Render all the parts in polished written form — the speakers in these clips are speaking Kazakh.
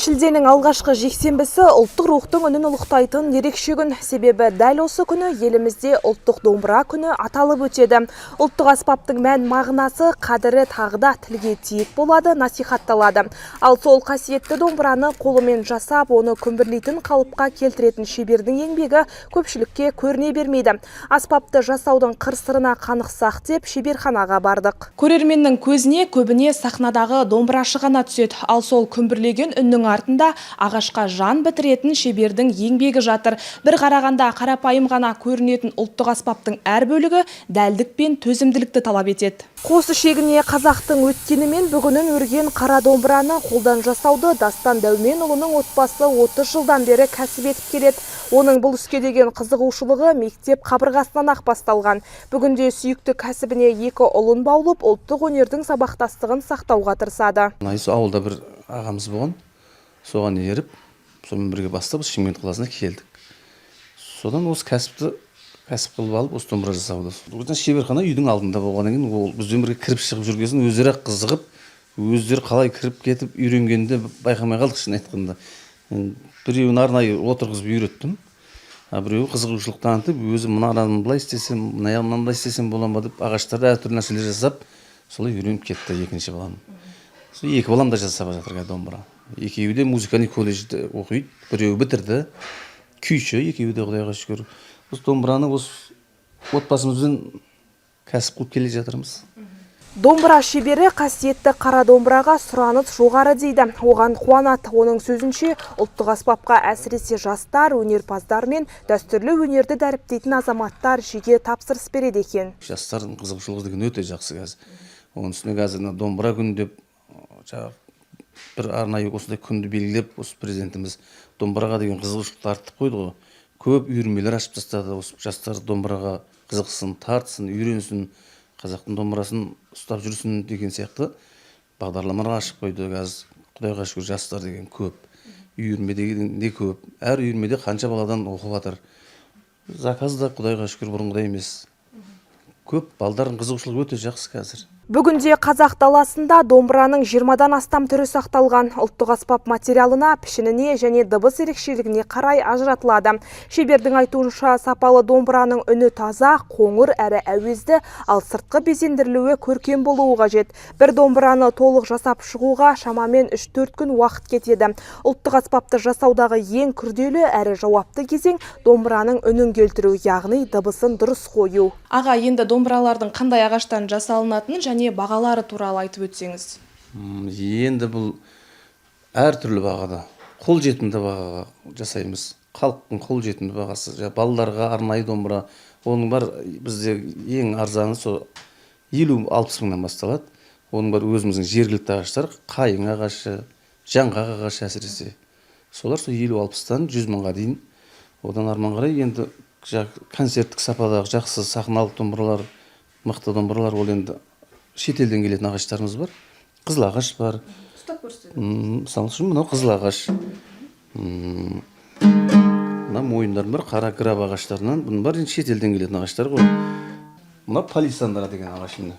Шілденің алғашқы жексенбісі ұлттық рухтың үнін ұлықтайтын ерекше күн. Себебі дәл осы күні елімізде ұлттық домбыра күні аталып өтеді. Ұлттық аспаптың мән мағынасы, қадірі тағы да тілге тиек болады, насихатталады. Ал сол қасиетті домбыраны қолымен жасап, оны күмбірлейтін қалыпқа келтіретін шебердің еңбегі көпшілікке көріне бермейді. Аспапты жасаудың қыр-сырына қанықсақ деп шеберханаға бардық. Көрерменнің көзіне көбіне сахнадағы домбырашы ғана түседі. Ал сол күмбірлеген үннің артында ағашқа жан бітіретін шебердің еңбегі жатыр. Бір қарағанда қарапайым ғана көрінетін ұлттық аспаптың әр бөлігі дәлдік пен төзімділікті талап етеді. Қос ішегіне қазақтың өткені мен бүгінін өрген қара домбыраны қолдан жасауды Дастан Дәуменұлының отбасы 30 жылдан бері кәсіп етіп келеді. Оның бұл іске деген қызығушылығы мектеп қабырғасынан ақ басталған. Бүгінде сүйікті кәсібіне 2 ұлын баулып, ұлттық өнердің сабақтастығын сақтауға тырысады. Ауылда бір ағамыз болған, соған еріп, сонымен бірге бастап Шымкент қаласына келдік. Содан осы кәсіп қылып алып, осы домбыра жасауды. Buradan шеберхана үйдің алдында болғаннан кейін, ол бізбен бірге кіріп шығып жүргесін өздері қызығып, өздері қалай кіріп кетіп үйренгенде байқамай қалдық, шын айтқанда. Біреуін арнайы отырғызып үйреттім. Біреуі қызығушылық танытып, өзі мынаны былай істесем, мынаны істесем бола ма деп ағаштарды әртүрлі нәрселер жасап, солай үйреніп кетті екінші балам. Сол 2 балам да жасап жатыр домбыра. Екеуі де музыкальный колледжде оқиды, біреуі бітірді. Күйші, екеуі де Құдайға шүкір. Осы домбыраны осы отбасымызбен кәсіп қылып келе жатырмыз. Домбыра шебері қасиетті қара домбыраға сұраныс жоғары дейді. Оған қуанат. Оның сөзінше, ұлттық аспапқа әсіресе жастар, өнерпаздар мен дәстүрлі өнерді дәріптейтін азаматтар жиі тапсырыс береді екен. Жастардың қызығушылығы деген өте жақсы қазір. Оның үстіне қазір домбыра күні деп бір арнайы осындай күнді белгілеп, осы президентіміз домбыраға деген қызығушылықты артып қойды ғой. Көп үйірмелер ашып тастады. Осы жастар домбыраға қызықсын, тартсын, үйренсін, қазақтың домбырасын ұстап жүрсін деген сияқты бағдарламалар ашып қойды. Қазір Құдайға шүкір жастар деген көп. Үйірме деген де көп. Әр үйірмеде қанша баладан оқып жатыр. Заказ да Құдайға шүкір бұрынғыдай емес. Көп балдардың қызығушылығы өте жақсы қазір. Бүгінде қазақ даласында домбыраның 20-дан астам түрі сақталған. Ұлттық аспап материалына, пішініне және дыбыс ерекшелігіне қарай ажыратылады. Шебердің айтуынша сапалы домбыраның үні таза, қоңыр әрі әуезді, ал сыртқы безендірілуі көркем болуы қажет. Бір домбыраны толық жасап шығуға шамамен 3-4 күн уақыт кетеді. Ұлттық аспапты жасаудағы ең күрделі әрі жауапты кезең домбыраның үнін келтіру, яғни дыбысын дұрыс қою. Аға, енді домбыралардың қандай ағаштан жасалынатынын және бағалары туралы айтып өтсеңіз. Енді бұл әртүрлі бағада, қолжетімді бағаға жасаймыз. Халықтың қолжетімді бағасы, балаларға арнайы домбыра, оның бар бізде ең арзаны сол 50-60 мыңнан басталады. Оның бар өзіміздің жергілікті ағаштар, қайың ағашы, жаңғақ ағашы әсіресе. Солар сол 50-60-тан 100 мыңға дейін. Одан арман қарай енді концерттік сападағы жақсы сахналық домбыралар, мықты домбыралар, ол енді шетелден келетін ағаштарымыз бар. Қызыл ағаш бар. Мысалы үшін мынау қызыл ағаш. Мына мойындар бар, қара граб ағаштарынан. Бұның бар шетелден келетін ағаштар ғой. Мына палисандра деген ағаш. Мына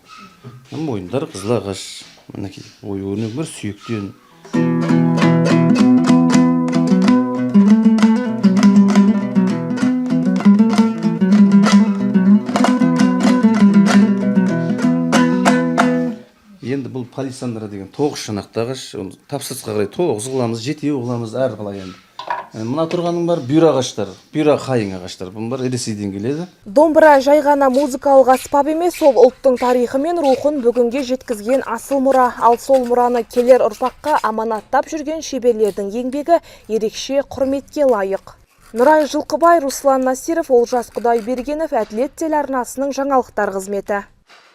мойындар қызыл ағаш. Мінекей ою-өрнек бар, сүйектен. Енді бұл палисандра деген 9 шанақты ағаш, тапсырысқа қарай 9 қыламыз, 7 қыламыз әр қалай енді. Мына тұрғаның бар бүйір ағаштар, бүйір қайың ағаштар, бұның бар Ресейден келеді. Домбыра жай ғана музыкалық аспап емес, сол ұлттың тарихы мен рухын бүгінге жеткізген асыл мұра. Ал сол мұраны келер ұрпаққа аманаттап жүрген шеберлердің еңбегі ерекше құрметке лайық. Нұрай Жылқыбай, Руслан Насиров, Олжас Құдайбергенов, Әділет телеарнасының жаңалықтар қызметі.